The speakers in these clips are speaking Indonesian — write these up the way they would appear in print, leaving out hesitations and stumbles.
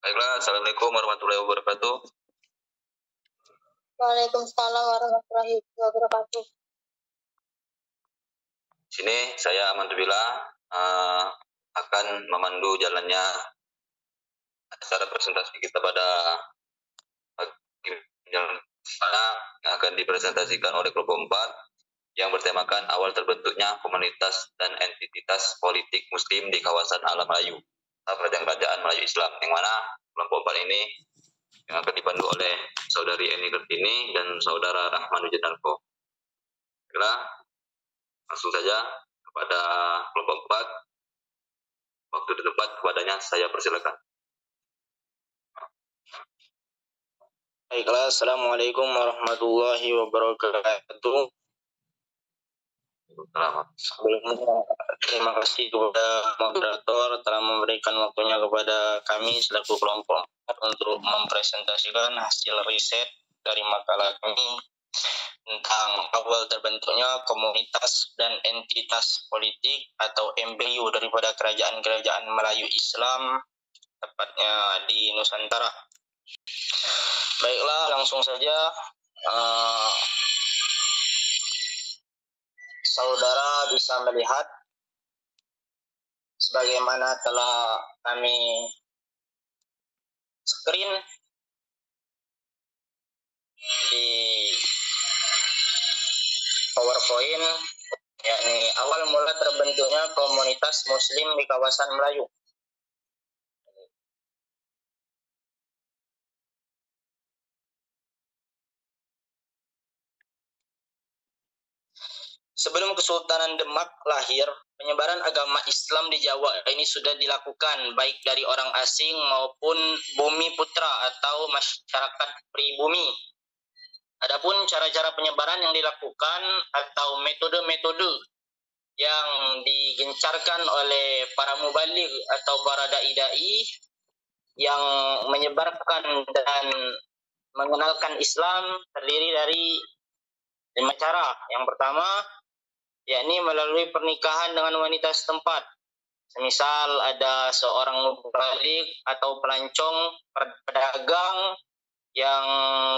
Baiklah, Assalamualaikum warahmatullahi wabarakatuh. Waalaikumsalam warahmatullahi wabarakatuh. Sini saya Amandubila akan memandu jalannya acara presentasi kita pada yang akan dipresentasikan oleh kelompok 4 yang bertemakan awal terbentuknya komunitas dan entitas politik muslim di kawasan Alam Melayu, kerajaan Melayu Islam, yang mana kelompok 4 ini yang akan dipandu oleh saudari Eni Kartini dan saudara Rahman Wijanarko. Langsung saja kepada kelompok 4. Waktu di tempat kepadanya saya persilakan. Baiklah, Assalamualaikum warahmatullahi wabarakatuh. Sebelumnya terima kasih kepada moderator telah memberikan waktunya kepada kami selaku kelompok untuk mempresentasikan hasil riset dari makalah kami tentang awal terbentuknya komunitas dan entitas politik atau embrio daripada kerajaan-kerajaan Melayu Islam, tepatnya di Nusantara. Baiklah, langsung saja. Saudara bisa melihat sebagaimana telah kami screen di PowerPoint, yakni awal mula terbentuknya komunitas muslim di kawasan Melayu. Sebelum Kesultanan Demak lahir, penyebaran agama Islam di Jawa ini sudah dilakukan baik dari orang asing maupun bumi putra atau masyarakat pribumi. Adapun cara-cara penyebaran yang dilakukan atau metode-metode yang digencarkan oleh para mubaligh atau para dai-dai yang menyebarkan dan mengenalkan Islam terdiri dari 5 cara. Yang pertama, yakni melalui pernikahan dengan wanita setempat. Semisal ada seorang mubaligh atau pelancong pedagang yang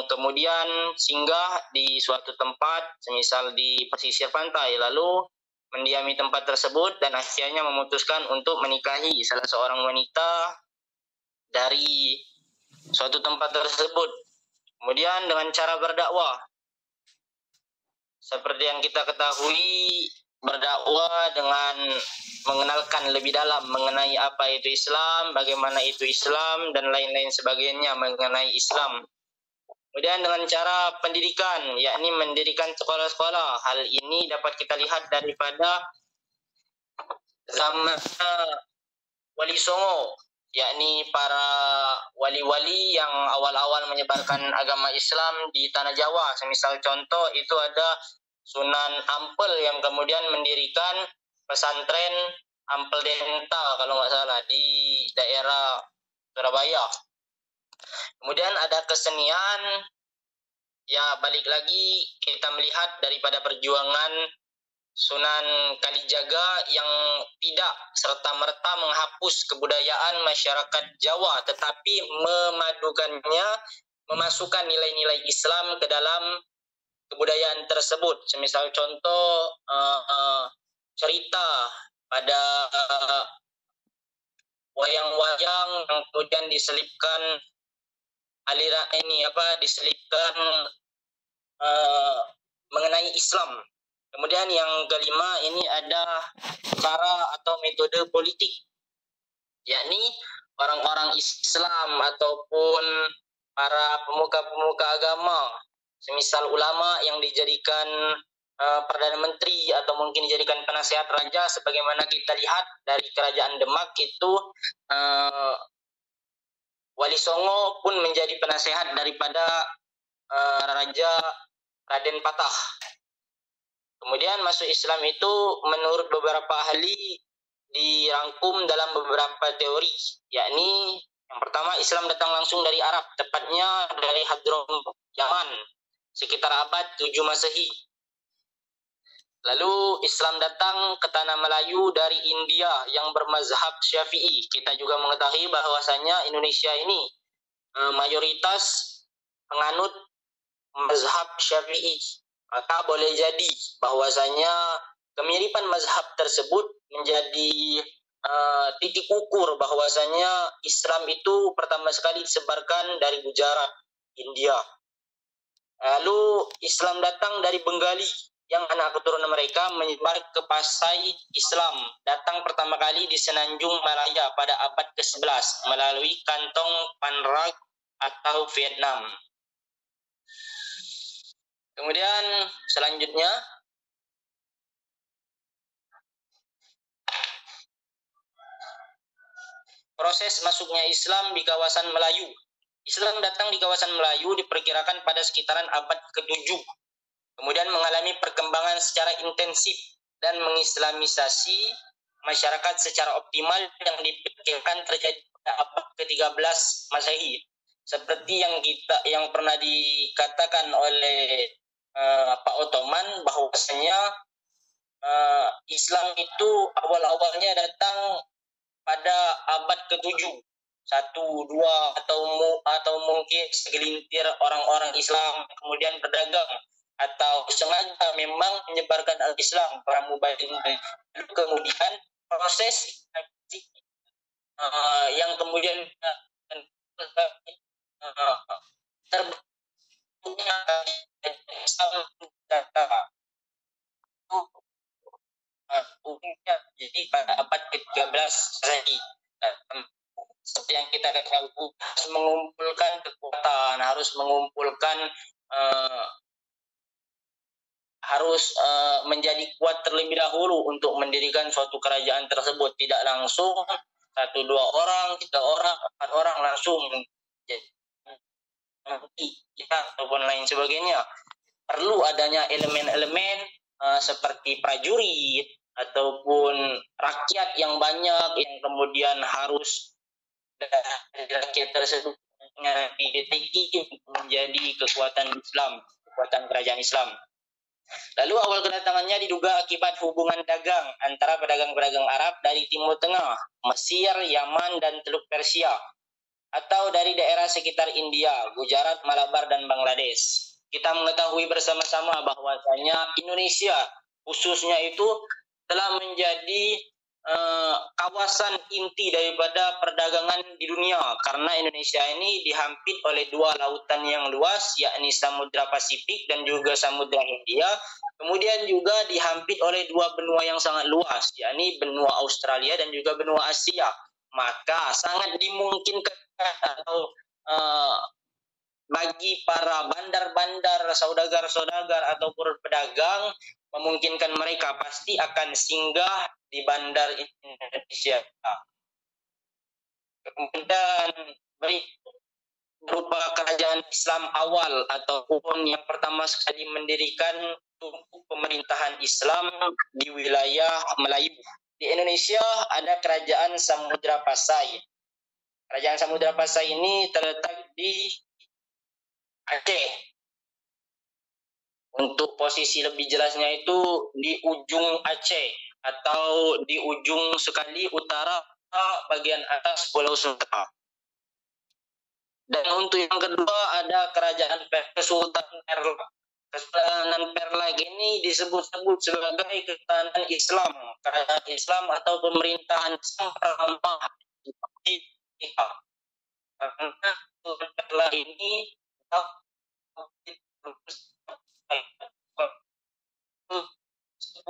kemudian singgah di suatu tempat, semisal di pesisir pantai, lalu mendiami tempat tersebut dan akhirnya memutuskan untuk menikahi salah seorang wanita dari suatu tempat tersebut. Kemudian dengan cara berdakwah, seperti yang kita ketahui, berdakwah dengan mengenalkan lebih dalam mengenai apa itu Islam, bagaimana itu Islam, dan lain-lain sebagainya mengenai Islam. Kemudian dengan cara pendidikan, yakni mendirikan sekolah-sekolah. Hal ini dapat kita lihat daripada zaman Wali Songo, yakni para wali-wali yang awal-awal menyebarkan agama Islam di tanah Jawa. Semisal contoh itu ada Sunan Ampel yang kemudian mendirikan pesantren Ampel Denta kalau nggak salah di daerah Surabaya. Kemudian ada kesenian, ya balik lagi kita melihat daripada perjuangan Sunan Kalijaga yang tidak serta-merta menghapus kebudayaan masyarakat Jawa, tetapi memadukannya, memasukkan nilai-nilai Islam ke dalam kebudayaan tersebut. Semisal contoh cerita pada wayang-wayang yang kemudian diselipkan aliran ini diselipkan mengenai Islam. Kemudian yang kelima ini ada cara atau metode politik, yakni orang-orang Islam ataupun para pemuka-pemuka agama, semisal ulama yang dijadikan Perdana Menteri atau mungkin dijadikan penasehat raja, sebagaimana kita lihat dari kerajaan Demak itu Wali Songo pun menjadi penasehat daripada Raja Raden Patah. Kemudian masuk Islam itu menurut beberapa ahli dirangkum dalam beberapa teori, yakni yang pertama Islam datang langsung dari Arab, tepatnya dari Hadramut, Yaman, sekitar abad 7 Masehi. Lalu Islam datang ke tanah Melayu dari India yang bermazhab Syafi'i. Kita juga mengetahui bahwasanya Indonesia ini mayoritas penganut mazhab Syafi'i. Maka boleh jadi bahwasanya kemiripan mazhab tersebut menjadi titik ukur bahwasanya Islam itu pertama sekali disebarkan dari Gujarat, India. Lalu Islam datang dari Bengali yang anak keturunan mereka menyebar ke Pasai. Islam datang pertama kali di Semenanjung Malaya pada abad ke-11 melalui kantong Panrag atau Vietnam. Kemudian selanjutnya proses masuknya Islam di kawasan Melayu. Islam datang di kawasan Melayu diperkirakan pada sekitaran abad ke-7. Kemudian mengalami perkembangan secara intensif dan mengislamisasi masyarakat secara optimal yang diperkirakan terjadi pada abad ke-13 Masehi. Seperti yang pernah dikatakan oleh Pak Ottoman bahwasanya Islam itu awal-awalnya datang pada abad ke-7, 1, 2 atau mungkin segelintir orang-orang Islam kemudian berdagang atau sengaja memang menyebarkan al-Islam para mubayin. Kemudian proses yang kemudian terbentuknya Islam jadi pada abad ke-13 Masehi. Seperti yang kita ketahui, harus mengumpulkan kekuatan, harus mengumpulkan menjadi kuat terlebih dahulu untuk mendirikan suatu kerajaan tersebut. Tidak langsung 1, 2 orang, 3 orang, 4 orang langsung ataupun lain sebagainya. Perlu adanya elemen-elemen seperti prajurit ataupun rakyat yang banyak yang kemudian harus rakyat tersebut menjadi kekuatan Islam, kekuatan kerajaan Islam. Lalu awal kedatangannya diduga akibat hubungan dagang antara pedagang-pedagang Arab dari Timur Tengah, Mesir, Yaman, dan Teluk Persia, atau dari daerah sekitar India, Gujarat, Malabar, dan Bangladesh. Kita mengetahui bersama-sama bahwasanya Indonesia khususnya itu telah menjadi kawasan inti daripada perdagangan di dunia, karena Indonesia ini dihampit oleh 2 lautan yang luas, yakni Samudra Pasifik dan juga Samudra Hindia. Kemudian juga dihampit oleh 2 benua yang sangat luas, yakni benua Australia dan juga benua Asia. Maka sangat dimungkinkan atau bagi para bandar-bandar, saudagar-saudagar ataupun pedagang, memungkinkan mereka pasti akan singgah di bandar Indonesia. Kemudian berupa kerajaan Islam awal ataupun yang pertama sekali mendirikan tubuh pemerintahan Islam di wilayah Melayu. Di Indonesia ada kerajaan Samudra Pasai. Kerajaan Samudra Pasai ini terletak di Aceh. Untuk posisi lebih jelasnya itu di ujung Aceh atau di ujung sekali utara bagian atas Pulau Sumatera. Dan untuk yang kedua ada kerajaan Kesultanan Perlak. Kesultanan Perlak ini disebut-sebut sebagai kesultanan Islam, kerajaan Islam atau pemerintahan Islam pertama di kita. Karena Kesultanan Perlak ini 9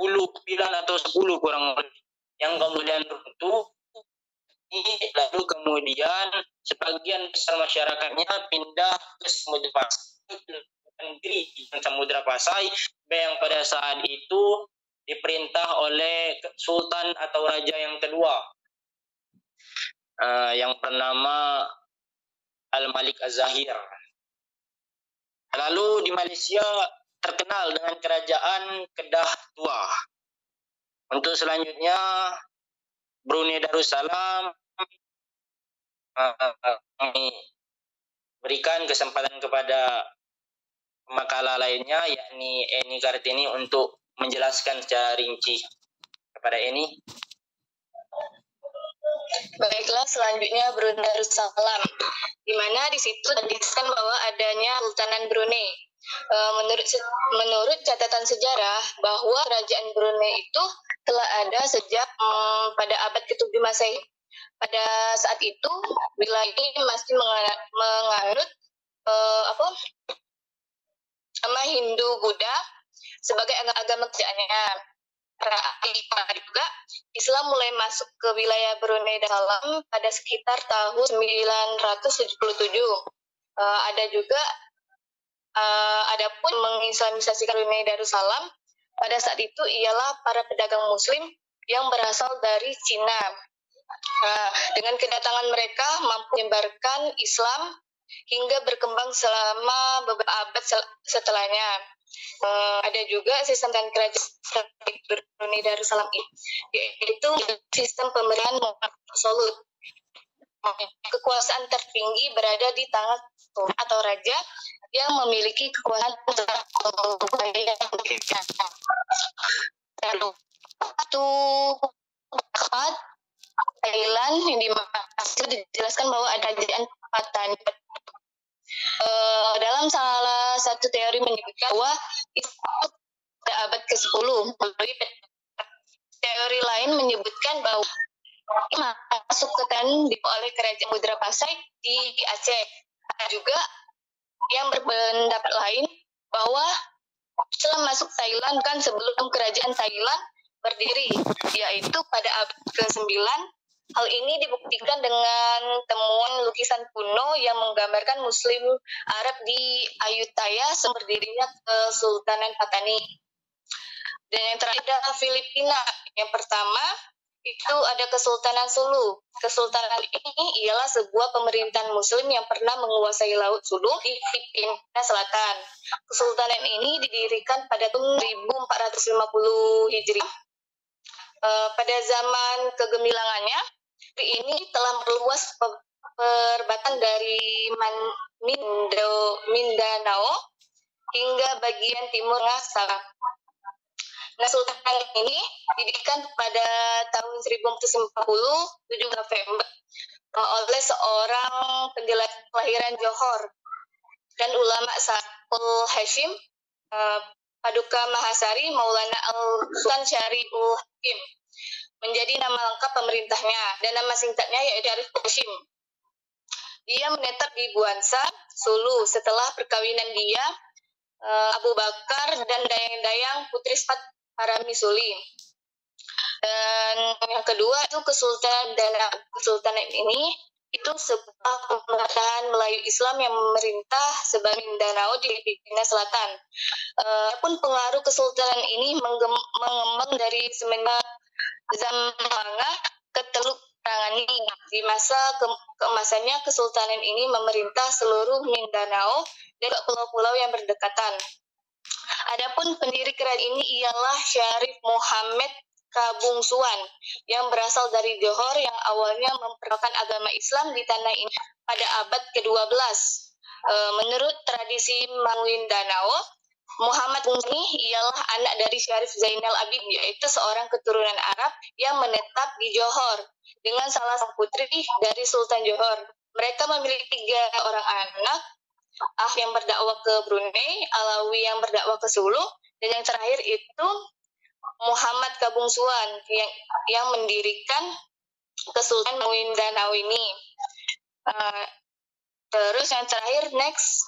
atau 10 kurang lebih yang kemudian runtuh. Lalu kemudian sebagian besar masyarakatnya pindah ke Samudra Pasai yang pada saat itu diperintah oleh sultan atau raja yang kedua yang bernama Al-Malik Az-Zahir. Lalu di Malaysia terkenal dengan kerajaan Kedah Tua. Untuk selanjutnya Brunei Darussalam berikan kesempatan kepada makalah lainnya, yakni Eni Kartini untuk menjelaskan secara rinci kepada Eni. Baiklah, selanjutnya Brunei Darussalam, di mana di situ disebutkan bahwa adanya Sultanan Brunei. Menurut catatan sejarah bahwa kerajaan Brunei itu telah ada sejak pada abad ke-7 Masehi. Pada saat itu wilayah ini masih menganut agama Hindu Buddha sebagai agama kerajaannya. Juga Islam mulai masuk ke wilayah Brunei Darussalam pada sekitar tahun 977. Adapun mengislamisasikan Brunei Darussalam pada saat itu ialah para pedagang Muslim yang berasal dari Cina. Dengan kedatangan mereka mampu menyebarkan Islam hingga berkembang selama beberapa abad setelahnya. Ada juga sistem dan kerajaan Brunei Darussalam yaitu sistem pemerintahan absolut. Kekuasaan tertinggi berada di tangan atau raja yang memiliki kekuasaan Thailand yang dimaksud dijelaskan bahwa ada kerajaan Patani. Dalam salah satu teori menyebutkan bahwa itu pada abad ke-10. Teori lain menyebutkan bahwa masuk ke tanah oleh kerajaan Mudra Pasai di Aceh. Ada juga yang berpendapat lain bahwa Islam masuk Thailand kan sebelum kerajaan Thailand berdiri, yaitu pada abad ke-9. Hal ini dibuktikan dengan temuan lukisan kuno yang menggambarkan Muslim Arab di Ayutthaya sebelum berdirinya Kesultanan Patani. Dan yang terakhir adalah Filipina. Yang pertama itu ada Kesultanan Sulu. Kesultanan ini ialah sebuah pemerintahan Muslim yang pernah menguasai Laut Sulu di Filipina Selatan. Kesultanan ini didirikan pada tahun 1450 Hijriah. Pada zaman kegemilangannya, ini telah meluas perbatasan dari Mindanao hingga bagian timur Sabah. Nah, Sultan ini didirikan pada tahun 1440, 7 November, oleh seorang penjelas kelahiran Johor dan ulama Saiful Hashim, Paduka Mahasari Maulana Al-Sultan Syariul Hakim. Menjadi nama lengkap pemerintahnya dan nama singkatnya yaitu Arif Hashim. Dia menetap di Buansa, Sulu setelah perkawinan dia Abu Bakar dan dayang-dayang putri Sifat Paramisuli. Dan yang kedua itu Kesultanan ini itu sebuah pemerintahan Melayu Islam yang memerintah sebagai Mindanao di Filipina Selatan. Pun pengaruh Kesultanan ini mengembang dari semenjak zaman Manga ke Teluk Rangani. Di masa keemasannya Kesultanan ini memerintah seluruh Mindanao dan pulau-pulau yang berdekatan. Adapun pendiri kerajaan ini ialah Syarif Muhammad Kabungsuan yang berasal dari Johor yang awalnya memperkenalkan agama Islam di tanah ini pada abad ke-12. Menurut tradisi Mindanao, Muhammad ini ialah anak dari Syarif Zainal Abidin, yaitu seorang keturunan Arab yang menetap di Johor dengan salah satu putri dari Sultan Johor. Mereka memiliki 3 orang anak, yang berdakwah ke Brunei, Alawi yang berdakwah ke Sulu, dan yang terakhir itu Muhammad Kabungsuan yang mendirikan Kesultanan Mindanao ini. Terus yang terakhir next.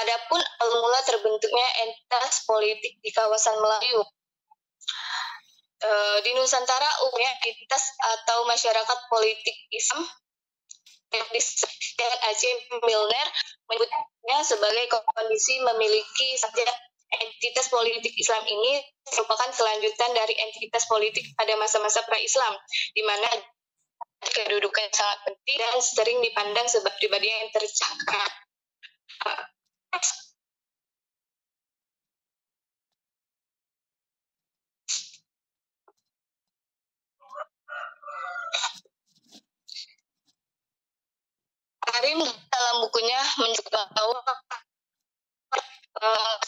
Adapun mula terbentuknya entitas politik di kawasan Melayu. Di Nusantara umumnya entitas atau masyarakat politik Islam Aceh Milner menyebutnya sebagai kondisi memiliki saja entitas politik Islam ini merupakan kelanjutan dari entitas politik pada masa-masa pra-Islam, di mana kedudukan sangat penting dan sering dipandang sebagai pribadi yang tercakap. Karim dalam bukunya menyebut bahwa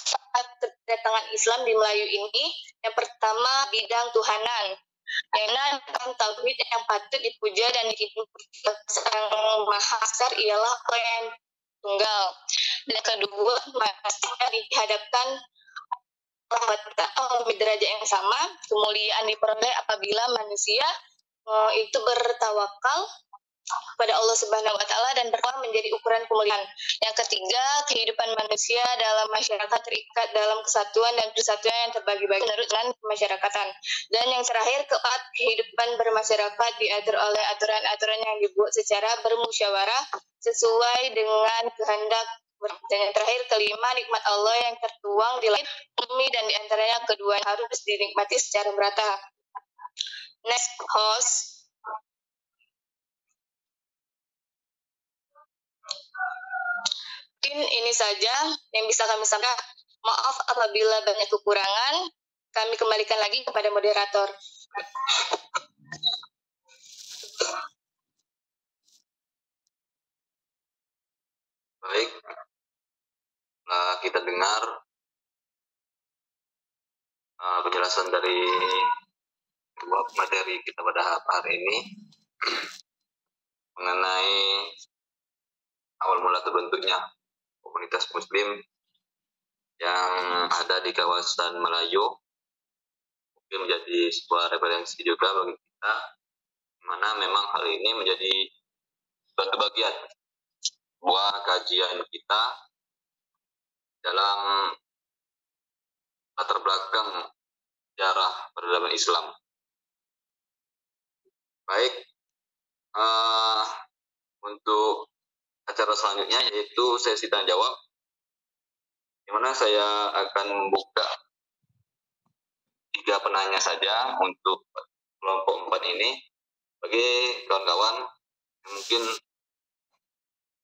saat kedatangan Islam di Melayu ini, yang pertama bidang Tuhanan, yang tauhid yang patut dipuja dan dipuja Sang Maha Besar ialah Allah yang tunggal. Dan kedua, manusia dihadapkan derajat yang sama, kemuliaan diperoleh apabila manusia itu bertawakal pada Allah Subhanahu wa Ta'ala dan berdoa menjadi ukuran kemuliaan. Yang ketiga, kehidupan manusia dalam masyarakat terikat dalam kesatuan dan persatuan yang terbagi-bagi menurut dengan kemasyarakatan. Dan yang terakhir, keempat, kehidupan bermasyarakat diatur oleh aturan-aturan yang dibuat secara bermusyawarah sesuai dengan kehendak. Dan yang terakhir, kelima, nikmat Allah yang tertuang di langit bumi dan diantaranya kedua harus dinikmati secara merata. Next, host. Mungkin ini saja yang bisa kami sampaikan. Maaf apabila banyak kekurangan. Kami kembalikan lagi kepada moderator. Baik, nah, kita dengar penjelasan dari dua materi kita pada hari ini mengenai awal mula terbentuknya komunitas Muslim yang ada di kawasan Melayu. Mungkin menjadi sebuah referensi juga bagi kita, di mana memang hal ini menjadi suatu bagian buah kajian kita dalam latar belakang sejarah peradaban Islam. Baik, untuk acara selanjutnya yaitu sesi tanya jawab, di mana saya akan membuka 3 penanya saja untuk kelompok 4 ini. Bagi kawan-kawan yang mungkin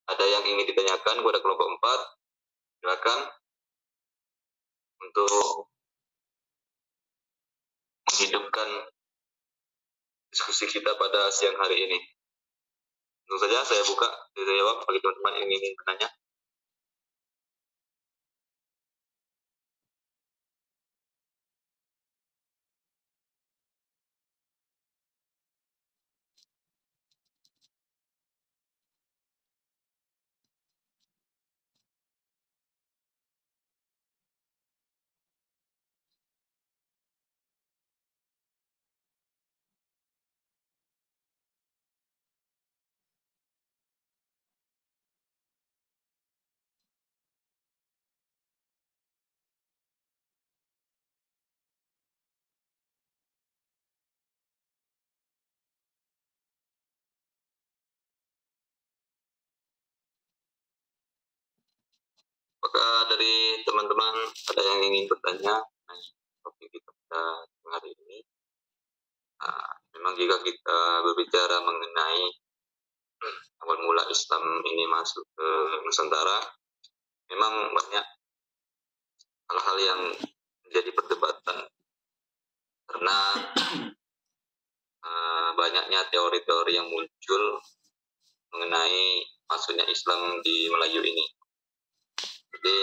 ada yang ingin ditanyakan kepada kelompok 4, silakan untuk menghidupkan diskusi kita pada siang hari ini. Tentu saja saya buka sesi jawab bagi teman-teman yang ingin bertanya. Apakah dari teman-teman ada yang ingin bertanya topik kita pada hari ini? Memang jika kita berbicara mengenai awal mula Islam ini masuk ke Nusantara, memang banyak hal-hal yang menjadi perdebatan karena banyaknya teori-teori yang muncul mengenai masuknya Islam di Melayu ini. Jadi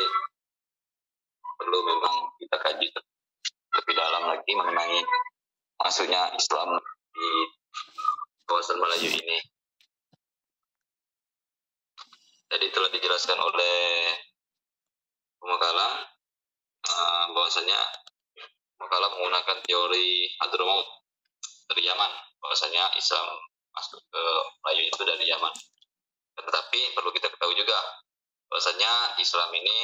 perlu memang kita kaji lebih dalam lagi mengenai masuknya Islam di kawasan Melayu ini. Jadi telah dijelaskan oleh pemakalah bahwasanya pemakalah menggunakan teori Hadramaut dari Yaman, bahwasanya Islam masuk ke Melayu itu dari Yaman. Tetapi perlu kita ketahui juga bahwasanya Islam ini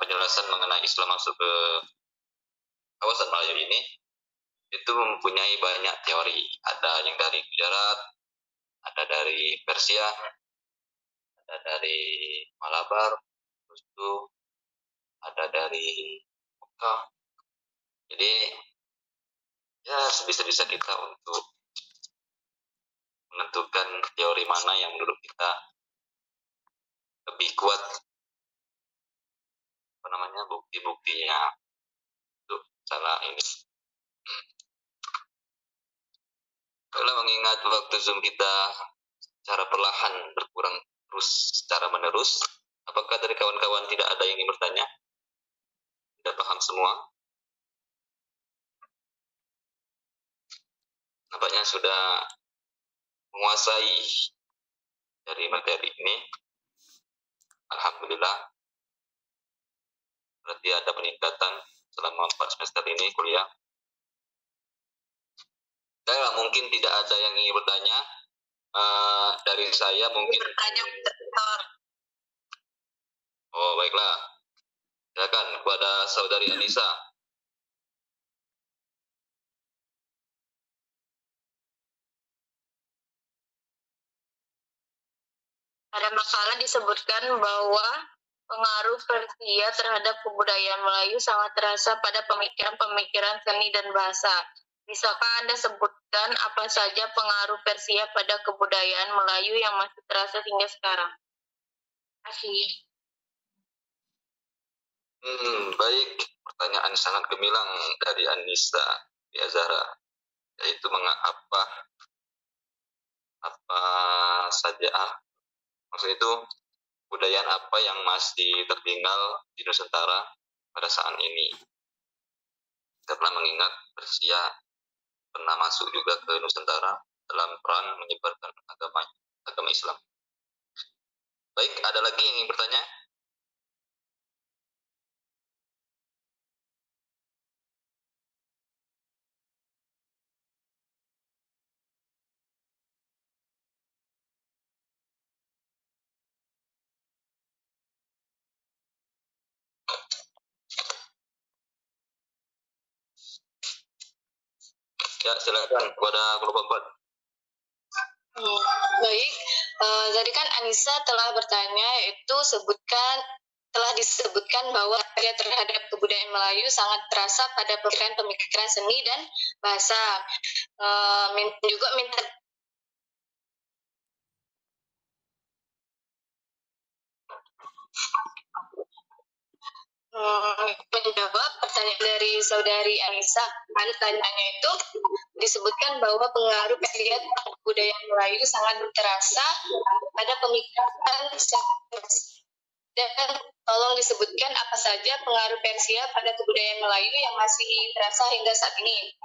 penjelasan mengenai Islam masuk ke kawasan Melayu ini itu mempunyai banyak teori. Ada yang dari Gujarat, ada dari Persia, ada dari Malabar, terus itu ada dari Mekah. Jadi ya sebisa-bisa kita untuk menentukan teori mana yang menurut kita lebih kuat bukti-buktinya untuk salah ini. Kalau mengingat waktu Zoom kita secara perlahan berkurang terus secara menerus, Apakah dari kawan-kawan tidak ada yang ingin bertanya? Tidak paham semua? Nampaknya sudah menguasai dari materi ini. Alhamdulillah, berarti ada peningkatan selama 4 semester ini kuliah. Saya mungkin tidak ada yang ingin bertanya. Dari saya mungkin bertanya. Oh, baiklah. Silakan kepada saudari Anissa. Pada makalah disebutkan bahwa pengaruh Persia terhadap kebudayaan Melayu sangat terasa pada pemikiran-pemikiran seni dan bahasa. Bisakah Anda sebutkan apa saja pengaruh Persia pada kebudayaan Melayu yang masih terasa hingga sekarang? Terima kasih. Baik, pertanyaan sangat gemilang dari Anissa ya Zahra, yaitu apa saja maksud itu budaya apa yang masih tertinggal di Nusantara pada saat ini. Kita pernah mengingat Persia pernah masuk juga ke Nusantara dalam peran menyebarkan agama Islam. Baik, ada lagi yang ingin bertanya? Ya, silakan kepada kelompok 4. Baik, tadi kan Anissa telah bertanya, yaitu telah disebutkan bahwa karya terhadap kebudayaan Melayu sangat terasa pada pemikiran-pemikiran seni dan bahasa. Juga minta menjawab pertanyaan dari saudari Anissa. Pertanyaannya itu disebutkan bahwa pengaruh Persia terhadap budaya Melayu sangat terasa pada pemikiran dan tolong disebutkan apa saja pengaruh Persia pada kebudayaan Melayu yang masih terasa hingga saat ini.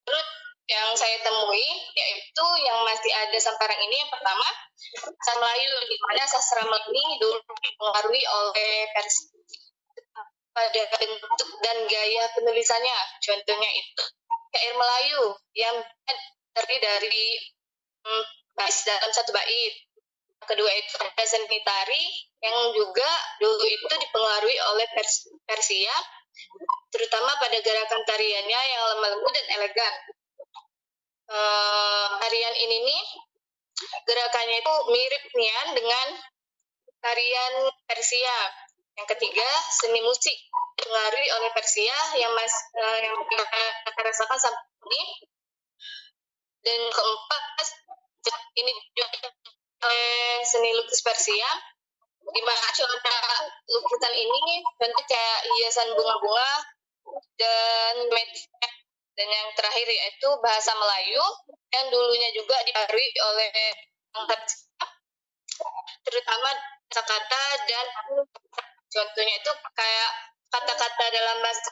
Menurut yang saya temui, yaitu yang masih ada sampai sekarang ini, yang pertama, sastra Melayu, di mana sastra Melayu ini dulu dipengaruhi oleh Persia pada bentuk dan gaya penulisannya. Contohnya itu syair Melayu yang terdiri dari bait dalam satu bait. Kedua itu ada seni tari yang juga dulu itu dipengaruhi oleh Persia, terutama pada gerakan tariannya yang lemah lembut dan elegan. Tarian ini nih gerakannya itu mirip nian dengan tarian Persia. Yang ketiga, seni musik dipengaruhi oleh Persia yang kita rasakan sampai ini. Dan keempat, ini juga oleh seni lukis Persia, di mana contoh lukisan ini bentuk kayak hiasan bunga-bunga dan yang terakhir yaitu bahasa Melayu yang dulunya juga dipengaruhi oleh terutama kata-kata dan contohnya itu kayak kata-kata dalam bahasa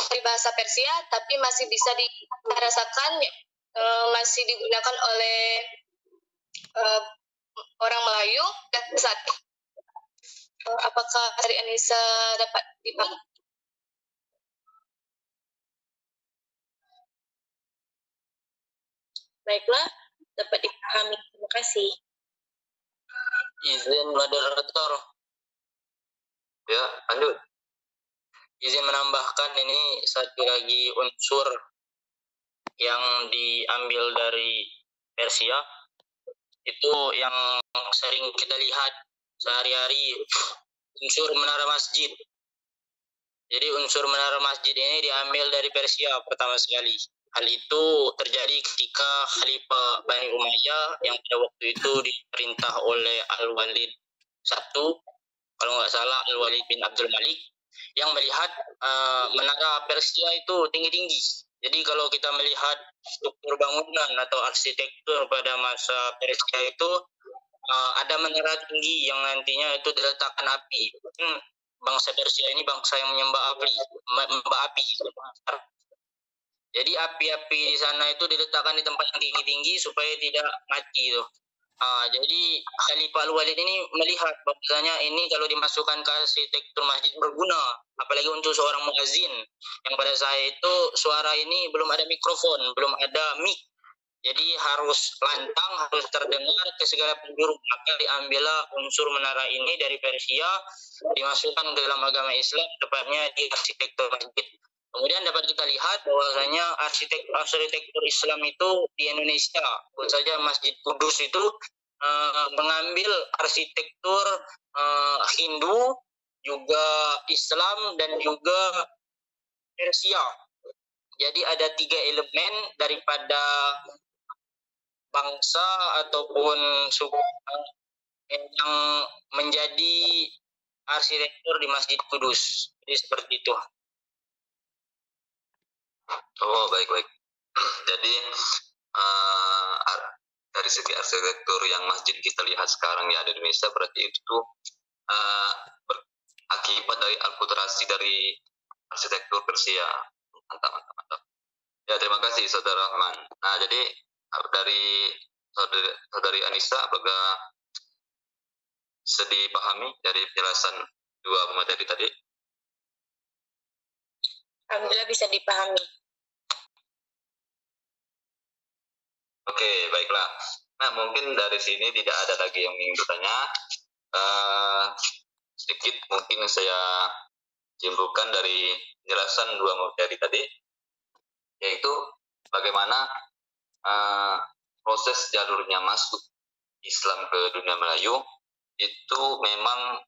dari bahasa Persia tapi masih bisa dirasakan masih digunakan oleh orang Melayu dan saat apakah dari Anissa dapat dipahami? Baiklah, dapat dipahami. Terima kasih. Izin moderator. Ya, lanjut. Izin menambahkan ini satu lagi unsur yang diambil dari Persia itu yang sering kita lihat sehari-hari, unsur menara masjid. Jadi unsur menara masjid ini diambil dari Persia pertama sekali. Hal itu terjadi ketika Khalifah Bani Umayyah yang pada waktu itu diperintah oleh Al-Walid I, kalau nggak salah Al-Walid bin Abdul Malik, yang melihat menara Persia itu tinggi-tinggi. Jadi kalau kita melihat struktur bangunan atau arsitektur pada masa Persia itu ada menara tinggi yang nantinya itu diletakkan api. Bangsa Persia ini bangsa yang menyembah api. Jadi api-api di sana itu diletakkan di tempat yang tinggi-tinggi supaya tidak mati itu. Jadi Khalifah Al-Walid ini melihat bahwasanya ini kalau dimasukkan ke arsitektur masjid berguna, apalagi untuk seorang muazzin yang pada saya itu suara ini belum ada mikrofon, belum ada mic. Jadi harus lantang, harus terdengar ke segala penjuru. Maka diambillah unsur menara ini dari Persia, dimasukkan ke dalam agama Islam, tepatnya di arsitektur masjid. Kemudian dapat kita lihat bahwasanya arsitektur Islam itu di Indonesia, bukan saja Masjid Kudus itu mengambil arsitektur Hindu, juga Islam, dan juga Persia. Jadi ada 3 elemen daripada bangsa ataupun suku yang menjadi arsitektur di Masjid Kudus. Jadi seperti itu. Oh, baik. Jadi dari segi arsitektur yang masjid kita lihat sekarang ya di Indonesia, berarti itu akibat dari akulturasi dari arsitektur Persia. Mantap. Ya, terima kasih Saudara Rahman. Nah, jadi dari Saudari Anissa, apakah bisa dipahami dari penjelasan 2 materi tadi? Alhamdulillah bisa dipahami. Oke, baiklah. Nah, mungkin dari sini tidak ada lagi yang ingin bertanya. Sedikit mungkin saya simpulkan dari penjelasan 2 materi tadi, yaitu bagaimana proses jalurnya masuk Islam ke dunia Melayu itu memang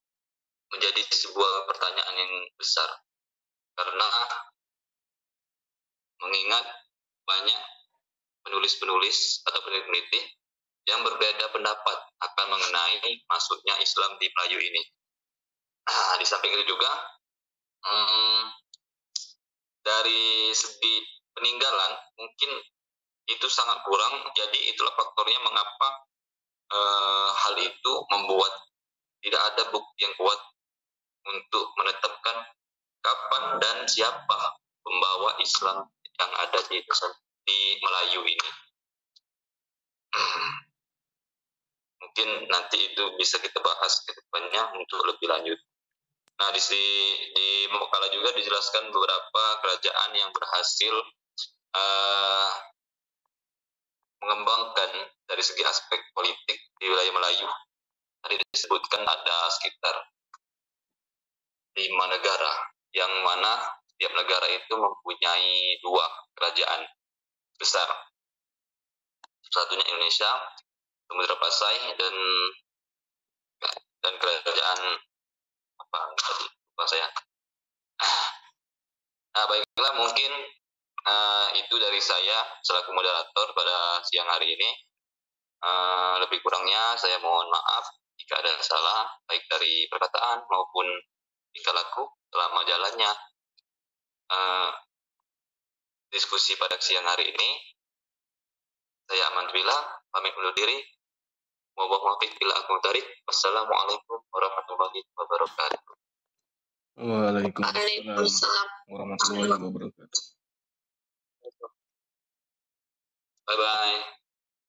menjadi sebuah pertanyaan yang besar, karena mengingat banyak penulis-penulis atau peneliti yang berbeda pendapat akan mengenai masuknya Islam di Melayu ini. Di samping itu juga dari segi peninggalan mungkin itu sangat kurang. Jadi itulah faktornya mengapa hal itu membuat tidak ada bukti yang kuat untuk menetapkan kapan dan siapa pembawa Islam yang ada di Melayu ini. Mungkin nanti itu bisa kita bahas ke depannya untuk lebih lanjut. Nah, di Mokala juga dijelaskan beberapa kerajaan yang berhasil mengembangkan dari segi aspek politik di wilayah Melayu. Tadi disebutkan ada sekitar 5 negara, yang mana setiap negara itu mempunyai 2 kerajaan besar. Satunya Indonesia, Samudra Pasai, dan kerajaan apa tadi lupa saya. Nah, baiklah, mungkin itu dari saya selaku moderator pada siang hari ini. Lebih kurangnya saya mohon maaf jika ada salah, baik dari perkataan maupun tingkah laku selama jalannya diskusi pada siang hari ini. Saya Aman Bila, pamit undur diri. Wassalamualaikum warahmatullahi wabarakatuh. Waalaikumsalam warahmatullahi wabarakatuh. Bye-bye.